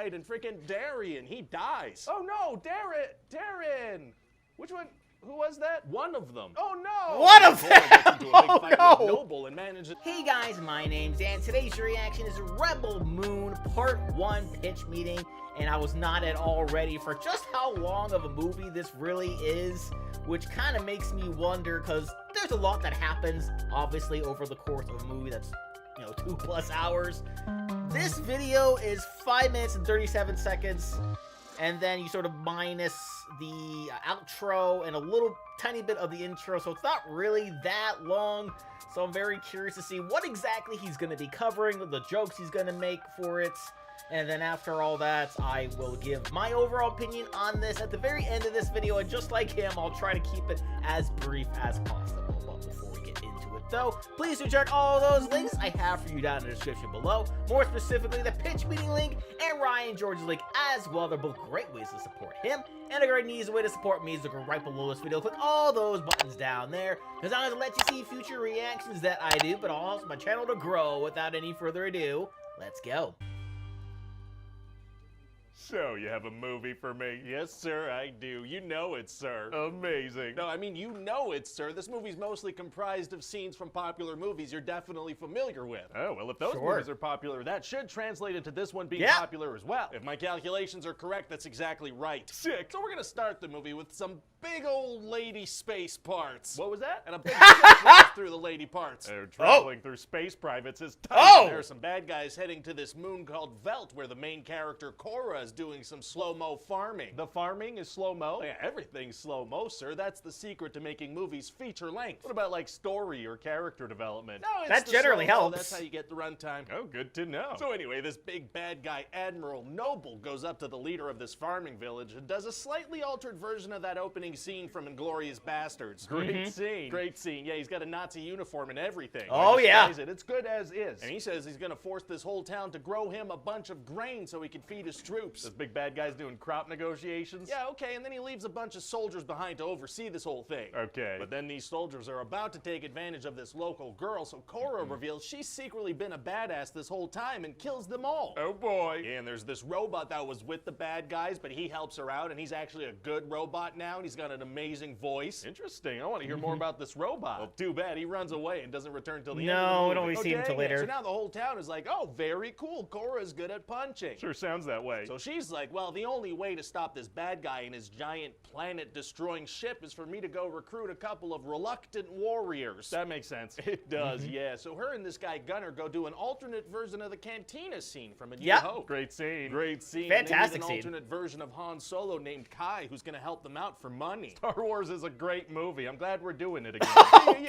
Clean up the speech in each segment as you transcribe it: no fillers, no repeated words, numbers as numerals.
fight, and freaking Darien, he dies. Oh no, Darren! Which one? Who was that? One of them. Oh no! One of them! Oh no! Noble and manages. Hey guys, my name's Dan. Today's reaction is Rebel Moon Part 1 pitch meeting, and I was not at all ready for just how long of a movie this really is, which kind of makes me wonder, because there's a lot that happens, obviously, over the course of a movie that's, 2+ hours. This video is 5 minutes and 37 seconds, and then you sort of minus the outro and a little tiny bit of the intro, so it's not really that long. So I'm very curious to see what exactly he's going to be covering, the jokes he's going to make for it. And then after all that, I will give my overall opinion on this at the very end of this video. And just like him, I'll try to keep it as brief as possible. But before we get into it though, please do check all those links I have for you down in the description below. More specifically, the pitch meeting link and Ryan George's link as well. They're both great ways to support him. And a great easy way to support me is to go right below this video. Click all those buttons down there, because I'm going to let you see future reactions that I do, but also my channel to grow. Without any further ado, let's go. So, you have a movie for me? Yes, sir, I do. You know it, sir. Amazing. No, I mean, you know it, sir. This movie's mostly comprised of scenes from popular movies you're definitely familiar with. Oh, well, if those movies are popular, that should translate into this one being popular as well. If my calculations are correct, that's exactly right. Sick. So we're gonna start the movie with some big old lady space parts. What was that? And a big ship runs through the lady parts. Traveling through space privates is tough. There are some bad guys heading to this moon called Velt, where the main character, Cora, is doing some slow-mo farming. The farming is slow-mo? Yeah, everything's slow-mo, sir. That's the secret to making movies feature-length. What about, like, story or character development? No, it's that generally helps. That's how you get the runtime. Oh, good to know. So anyway, this big bad guy, Admiral Noble, goes up to the leader of this farming village and does a slightly altered version of that opening scene from Inglourious Bastards. Great scene. Great scene. Yeah, he's got a Nazi uniform and everything. Oh, yeah. It's good as is. And he says he's going to force this whole town to grow him a bunch of grain so he can feed his troops. This big bad guy's doing crop negotiations? Yeah, okay, and then he leaves a bunch of soldiers behind to oversee this whole thing. Okay. But then these soldiers are about to take advantage of this local girl, so Cora reveals she's secretly been a badass this whole time and kills them all. Oh boy. Yeah, and there's this robot that was with the bad guys, but he helps her out, and he's actually a good robot now, and he's got an amazing voice. Interesting. I want to hear more about this robot. Well, too bad. He runs away and doesn't return till the end of the No, movie. we don't really see him until later. So now the whole town is like, oh, very cool. Cora's good at punching. Sure sounds that way. So she's like, well, the only way to stop this bad guy and his giant planet-destroying ship is for me to go recruit a couple of reluctant warriors. That makes sense. It does, yeah. So her and this guy Gunner go do an alternate version of the cantina scene from A New Hope. Great scene. Great scene. Fantastic and scene. an alternate version of Han Solo named Kai, who's going to help them out for money. Star Wars is a great movie. I'm glad we're doing it again.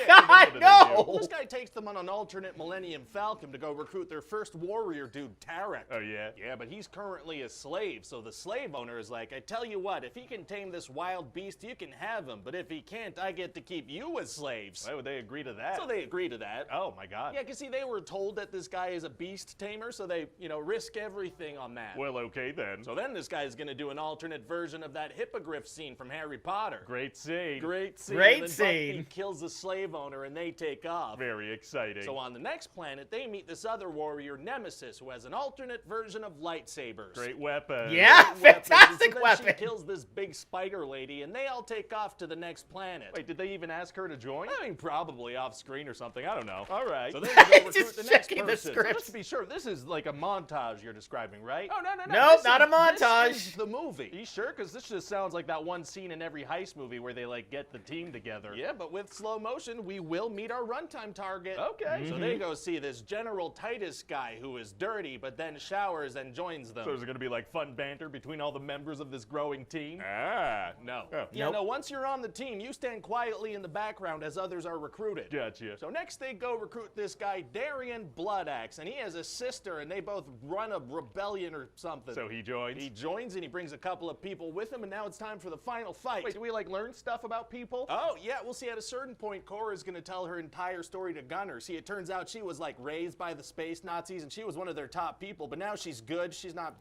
God, no! Well, this guy takes them on an alternate Millennium Falcon to go recruit their first warrior dude, Tarek. Oh, yeah? Yeah, but he's currently a slave, so the slave owner is like, I tell you what, if he can tame this wild beast, you can have him, but if he can't, I get to keep you as slaves. Why would they agree to that? So they agree to that. Oh, my God. Yeah, because see, they were told that this guy is a beast tamer, so they, risk everything on that. Well, okay then. So then this guy's gonna do an alternate version of that hippogriff scene from Harry Potter. Great scene. Great scene. Great and then scene. Buffy kills the slave owner and they take off. Very exciting. So on the next planet, they meet this other warrior, Nemesis, who has an alternate version of lightsabers. Great weapon. Yeah, Great fantastic so then weapon. She kills this big spider lady, and they all take off to the next planet. Wait, did they even ask her to join? I mean, probably off screen or something. I don't know. All right. So then they go recruit Just the next checking the person. script. So just to be sure, this is like a montage you're describing, right? Oh, no. Nope, This not a is- montage. This is the movie. You sure? Because this just sounds like that one scene in every heist movie where they, like, get the team together. Yeah, but with slow motion, we will meet our runtime target. Okay. So they go see this General Titus guy who is dirty, but then showers and joins them. So is it going to be, like, fun banter between all the members of this growing team? No. Oh. Yeah, no, once you're on the team, you stand quietly in the background as others are recruited. Gotcha. So next they go recruit this guy, Darien Bloodaxe, and he has a sister, and they both run a rebellion or something. So he joins? He joins, and he brings a couple of people with him, and now it's time for the final fight. Wait, do we, like, learn stuff about people? Oh, yeah, we'll see at a certain point, Cora's gonna tell her entire story to Gunner. See, it turns out she was, like, raised by the space Nazis, and she was one of their top people, but now she's good. She's not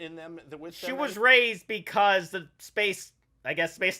in them, with them. She was raised because the space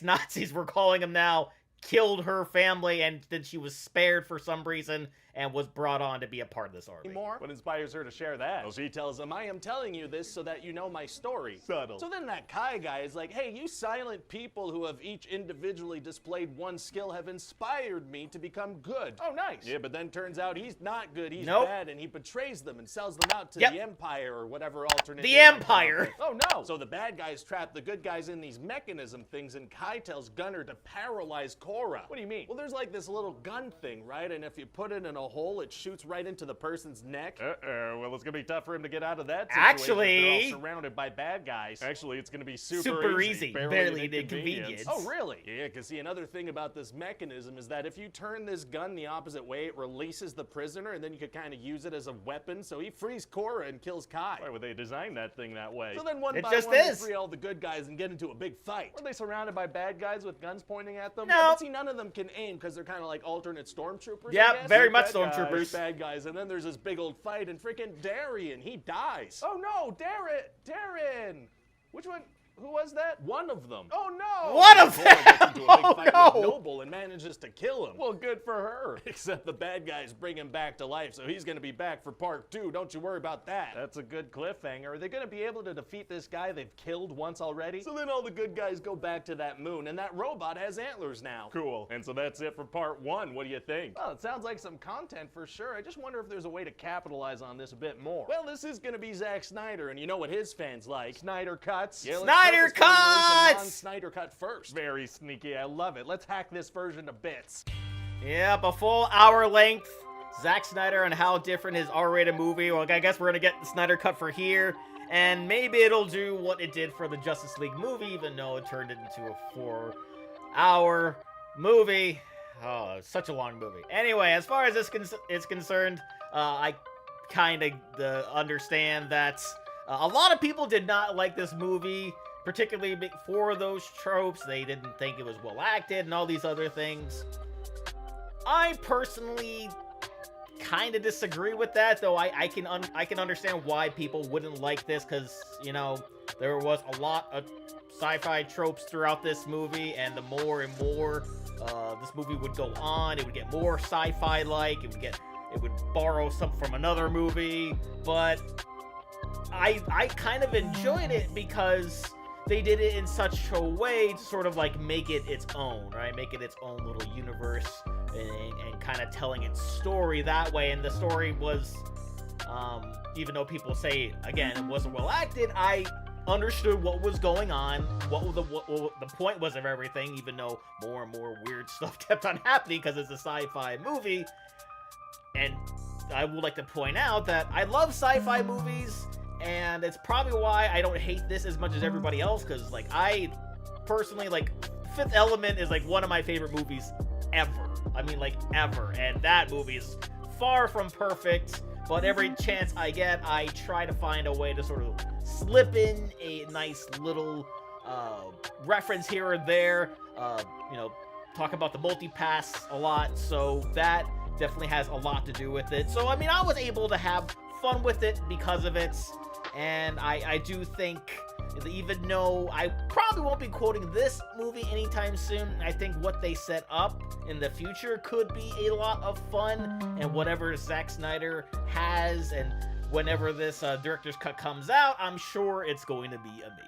Nazis, we're calling them now, killed her family, and then she was spared for some reason, and was brought on to be a part of this army. More? What inspires her to share that? Well, she tells him, I am telling you this so that you know my story. Subtle. So then that Kai guy is like, hey, you silent people who have each individually displayed one skill have inspired me to become good. Oh, nice. Yeah, but then turns out he's not good, he's Nope. bad, and he betrays them and sells them out to Yep. the Empire or whatever alternate. The name they come up Empire. with. Oh, no. So the bad guys trap the good guys in these mechanism things, and Kai tells Gunner to paralyze Korra. What do you mean? Well, there's like this little gun thing, right? And if you put it in a hole, it shoots right into the person's neck. Uh-oh. Well, it's going to be tough for him to get out of that situation. Actually- if they're all surrounded by bad guys. Actually, it's going to be super easy. Barely Barely an an inconvenience. Oh, really? Yeah, because see, another thing about this mechanism is that if you turn this gun the opposite way, it releases the prisoner, and then you could kind of use it as a weapon. So he frees Korra and kills Kai. Why would they design that thing that way? So then one It by just one, they is. free all the good guys and get into a big fight. Were they surrounded by bad guys with guns pointing at them? No. Yeah, but see, none of them can aim because they're kind of like alternate stormtroopers. Yep, I guess. very They're much bad guys, stormtroopers. Bad guys, and then there's this big old fight, and freaking Darien, he dies. Oh, no. Darren. Which one? Who was that? One of them. Oh, no. One of Korra them! gets into a big Oh, fight no! with Noble and manages to kill him. Well, good for her. Except the bad guys bring him back to life, so he's gonna be back for part 2. Don't you worry about that. That's a good cliffhanger. Are they going to be able to defeat this guy they've killed once already? So then all the good guys go back to that moon, and that robot has antlers now. Cool. And so that's it for part 1. What do you think? Well, it sounds like some content for sure. I just wonder if there's a way to capitalize on this a bit more. Well, this is gonna be Zack Snyder, and you know what his fans like. Snyder cuts. Yeah, let's Snyder purposefully release a cuts! non-Snyder cut first. Very sneaky. I love it. Let's hack this version to bits. Yep, a full hour length. Zack Snyder and how different his R-rated movie. Well, I guess we're gonna get the Snyder cut for here. And maybe it'll do what it did for the Justice League movie, even though it turned it into a 4-hour movie. Oh, it's such a long movie. Anyway, as far as this is concerned, I kind of understand that a lot of people did not like this movie, particularly for those tropes. They didn't think it was well acted and all these other things. I personally kind of disagree with that, though I can understand why people wouldn't like this, because, you know, there was a lot of sci-fi tropes throughout this movie, and the more and more this movie would go on, it would get more sci-fi like, it would borrow some from another movie, but I kind of enjoyed it because they did it in such a way to sort of like make it its own, right? Make it its own little universe, and kind of telling its story that way. And the story was, even though people say, again, it wasn't well acted, I understood what was going on, what the point was of everything, even though more and more weird stuff kept on happening because it's a sci-fi movie. And I would like to point out that I love sci-fi movies, and it's probably why I don't hate this as much as everybody else, because, like, I personally, like, Fifth Element is, like, one of my favorite movies ever. I mean, like, ever. And that movie is far from perfect, but every chance I get, I try to find a way to sort of slip in a nice little reference here or there, you know, talk about the multi-pass a lot, so that definitely has a lot to do with it. So, I mean, I was able to have fun with it because of it, and I do think that even though I probably won't be quoting this movie anytime soon, I think what they set up in the future could be a lot of fun, and whatever Zack Snyder has, and whenever this director's cut comes out, I'm sure it's going to be amazing.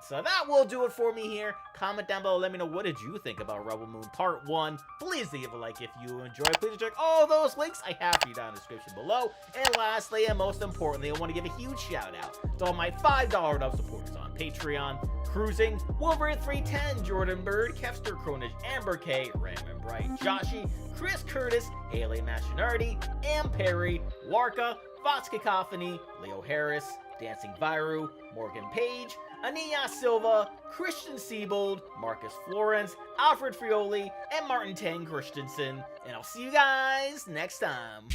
But that will do it for me here. Comment down below, let me know what did you think about Rebel Moon Part 1. Please leave a like if you enjoyed. Please check all those links I have for you down in the description below. And lastly, and most importantly, I want to give a huge shout out to all my $5 dub supporters on Patreon: Cruising, Wolverine 310, Jordan Bird, Kevster Kronage, Amber K, Raymond Bright, Joshi, Chris Curtis, Haley Machinardi, Am Perry, Warka, Fox Cacophony, Leo Harris, Dancing Viru, Morgan Page, Ania Silva, Christian Siebold, Marcus Florence, Alfred Frioli, and Martin Tang Christensen. And I'll see you guys next time.